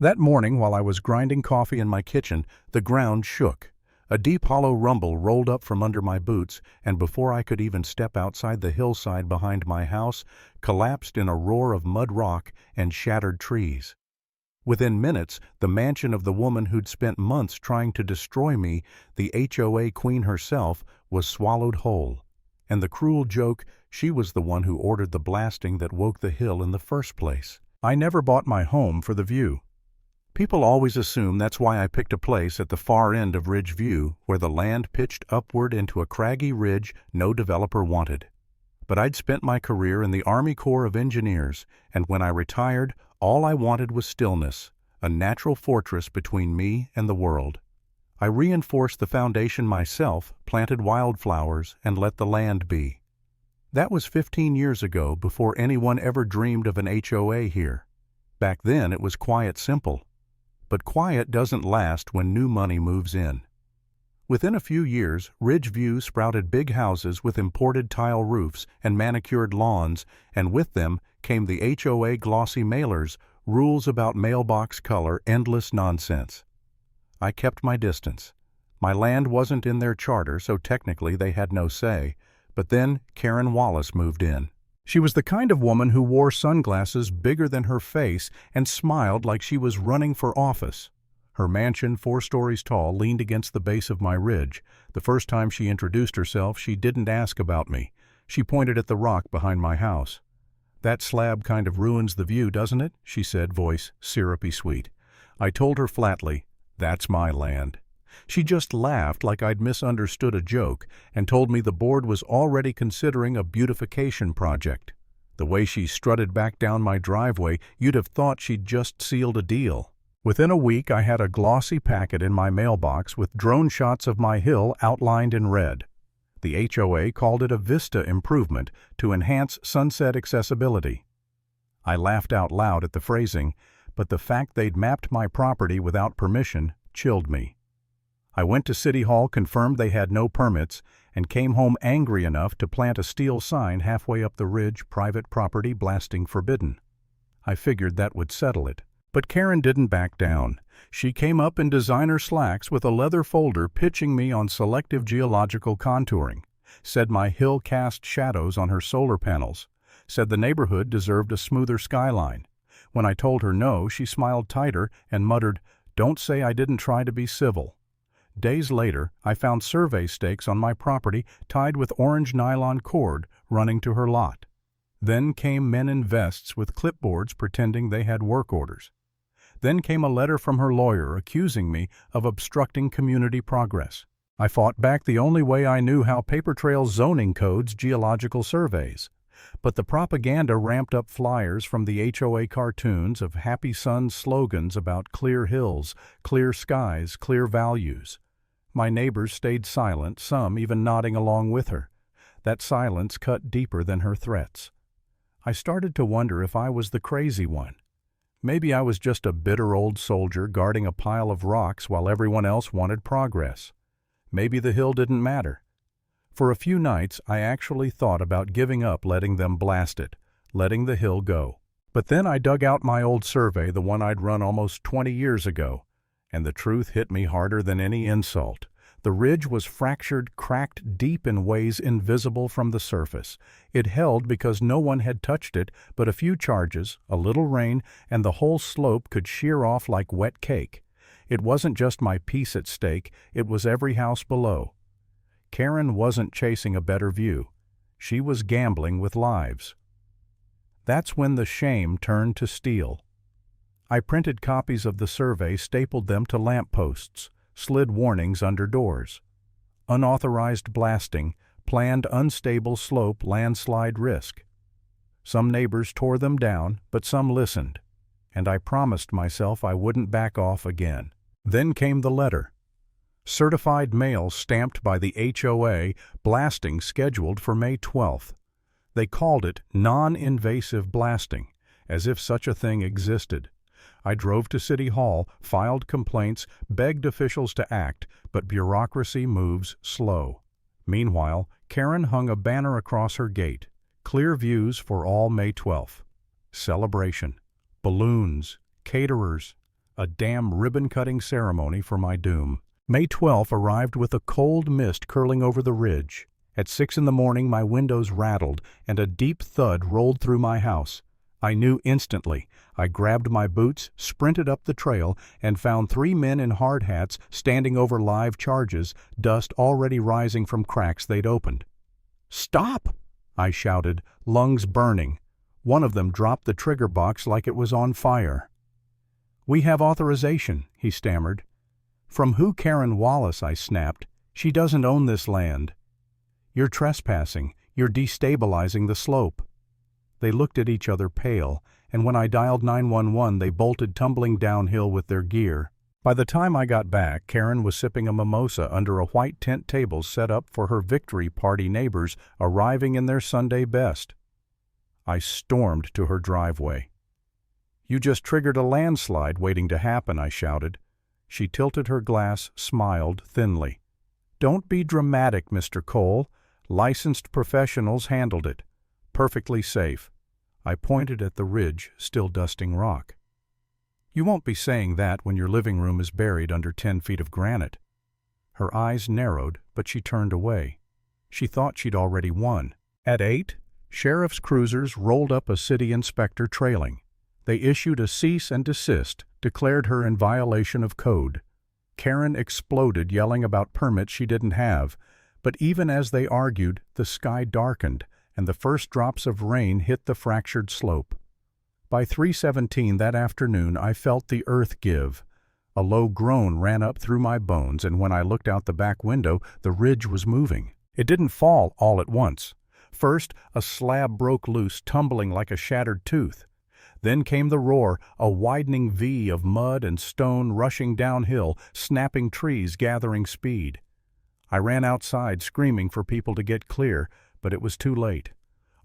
That morning, while I was grinding coffee in my kitchen, the ground shook. A deep hollow rumble rolled up from under my boots, and before I could even step outside the hillside behind my house, collapsed in a roar of mud rock and shattered trees. Within minutes, the mansion of the woman who'd spent months trying to destroy me, the HOA queen herself, was swallowed whole. And the cruel joke, she was the one who ordered the blasting that woke the hill in the first place. I never bought my home for the view. People always assume that's why I picked a place at the far end of Ridge View, where the land pitched upward into a craggy ridge no developer wanted. But I'd spent my career in the Army Corps of Engineers, and when I retired, all I wanted was stillness, a natural fortress between me and the world. I reinforced the foundation myself, planted wildflowers, and let the land be. That was 15 years ago, before anyone ever dreamed of an HOA here. Back then it was quiet simple. But quiet doesn't last when new money moves in. Within a few years, Ridge View sprouted big houses with imported tile roofs and manicured lawns, and with them came the HOA glossy mailers, rules about mailbox color, endless nonsense. I kept my distance. My land wasn't in their charter, so technically they had no say. But then Karen Wallace moved in. She was the kind of woman who wore sunglasses bigger than her face and smiled like she was running for office. Her mansion, 4 stories tall, leaned against the base of my ridge. The first time she introduced herself, she didn't ask about me. She pointed at the rock behind my house. "That slab kind of ruins the view, doesn't it?" she said, voice syrupy sweet. I told her flatly, "That's my land." She just laughed like I'd misunderstood a joke and told me the board was already considering a beautification project. The way she strutted back down my driveway, you'd have thought she'd just sealed a deal. Within a week, I had a glossy packet in my mailbox with drone shots of my hill outlined in red. The HOA called it a vista improvement to enhance sunset accessibility. I laughed out loud at the phrasing, but the fact they'd mapped my property without permission chilled me. I went to City Hall, confirmed they had no permits, and came home angry enough to plant a steel sign halfway up the ridge, "Private property, blasting forbidden." I figured that would settle it. But Karen didn't back down. She came up in designer slacks with a leather folder pitching me on selective geological contouring, said my hill cast shadows on her solar panels, said the neighborhood deserved a smoother skyline. When I told her no, she smiled tighter and muttered, "Don't say I didn't try to be civil." Days later, I found survey stakes on my property tied with orange nylon cord running to her lot. Then came men in vests with clipboards pretending they had work orders. Then came a letter from her lawyer accusing me of obstructing community progress. I fought back the only way I knew how: paper trail zoning codes, geological surveys. But the propaganda ramped up flyers from the HOA cartoons of Happy Sun slogans about clear hills, clear skies, clear values. My neighbors stayed silent, some even nodding along with her. That silence cut deeper than her threats. I started to wonder if I was the crazy one. Maybe I was just a bitter old soldier guarding a pile of rocks while everyone else wanted progress. Maybe the hill didn't matter. For a few nights, I actually thought about giving up letting them blast it, letting the hill go. But then I dug out my old survey, the one I'd run almost 20 years ago, and the truth hit me harder than any insult. The ridge was fractured, cracked deep in ways invisible from the surface. It held because no one had touched it, but a few charges, a little rain, and the whole slope could shear off like wet cake. It wasn't just my peace at stake, it was every house below. Karen wasn't chasing a better view. She was gambling with lives. That's when the shame turned to steel. I printed copies of the survey, stapled them to lampposts, slid warnings under doors. Unauthorized blasting, planned unstable slope, landslide risk. Some neighbors tore them down, but some listened, and I promised myself I wouldn't back off again. Then came the letter. Certified mail stamped by the HOA, blasting scheduled for May 12th. They called it non-invasive blasting, as if such a thing existed. I drove to City Hall, filed complaints, begged officials to act, but bureaucracy moves slow. Meanwhile, Karen hung a banner across her gate. Clear views for all May 12th. Celebration. Balloons. Caterers. a damn ribbon-cutting ceremony for my doom. May 12th arrived with a cold mist curling over the ridge. At 6 in the morning my windows rattled and a deep thud rolled through my house. I knew instantly. I grabbed my boots, sprinted up the trail, and found 3 men in hard hats standing over live charges, dust already rising from cracks they'd opened. "Stop!" I shouted, lungs burning. One of them dropped the trigger box like it was on fire. "We have authorization," he stammered. "From who, Karen Wallace?" I snapped. "She doesn't own this land." "You're trespassing. You're destabilizing the slope." They looked at each other pale, and when I dialed 911 they bolted tumbling downhill with their gear. By the time I got back, Karen was sipping a mimosa under a white tent table set up for her victory party neighbors arriving in their Sunday best. I stormed to her driveway. "You just triggered a landslide waiting to happen," I shouted. She tilted her glass, smiled thinly. "Don't be dramatic, Mr. Cole. Licensed professionals handled it. Perfectly safe." I pointed at the ridge, still dusting rock. "You won't be saying that when your living room is buried under 10 feet of granite." Her eyes narrowed, but she turned away. She thought she'd already won. At 8, sheriff's cruisers rolled up a city inspector trailing. They issued a cease and desist, declared her in violation of code. Karen exploded, yelling about permits she didn't have, but even as they argued, the sky darkened, and the first drops of rain hit the fractured slope. By 3:17 that afternoon I felt the earth give. A low groan ran up through my bones, and when I looked out the back window, the ridge was moving. It didn't fall all at once. First, a slab broke loose, tumbling like a shattered tooth. Then came the roar, a widening V of mud and stone rushing downhill, snapping trees gathering speed. I ran outside, screaming for people to get clear, but it was too late.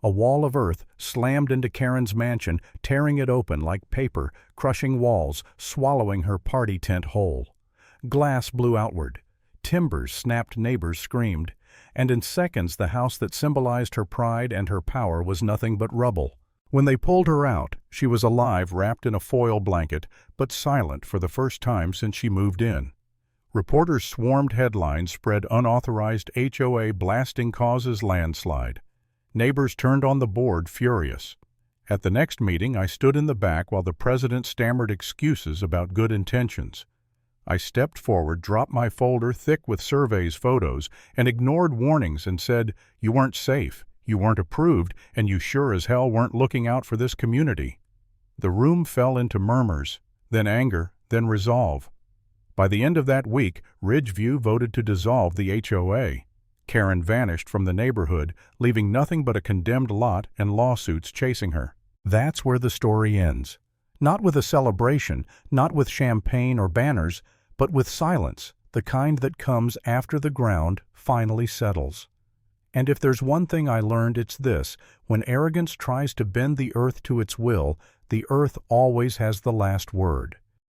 A wall of earth slammed into Karen's mansion, tearing it open like paper, crushing walls, swallowing her party tent whole. Glass blew outward. Timbers snapped, neighbors screamed. And in seconds the house that symbolized her pride and her power was nothing but rubble. When they pulled her out, she was alive, wrapped in a foil blanket, but silent for the first time since she moved in. Reporters swarmed, headlines spread unauthorized HOA blasting causes landslide. Neighbors turned on the board, furious. At the next meeting, I stood in the back while the president stammered excuses about good intentions. I stepped forward, dropped my folder thick with surveys, photos, and ignored warnings and said, "You weren't safe, you weren't approved, and you sure as hell weren't looking out for this community." The room fell into murmurs, then anger, then resolve. By the end of that week, Ridgeview voted to dissolve the HOA. Karen vanished from the neighborhood, leaving nothing but a condemned lot and lawsuits chasing her. That's where the story ends. Not with a celebration, not with champagne or banners, but with silence, the kind that comes after the ground finally settles. And if there's one thing I learned, it's this: when arrogance tries to bend the earth to its will, the earth always has the last word.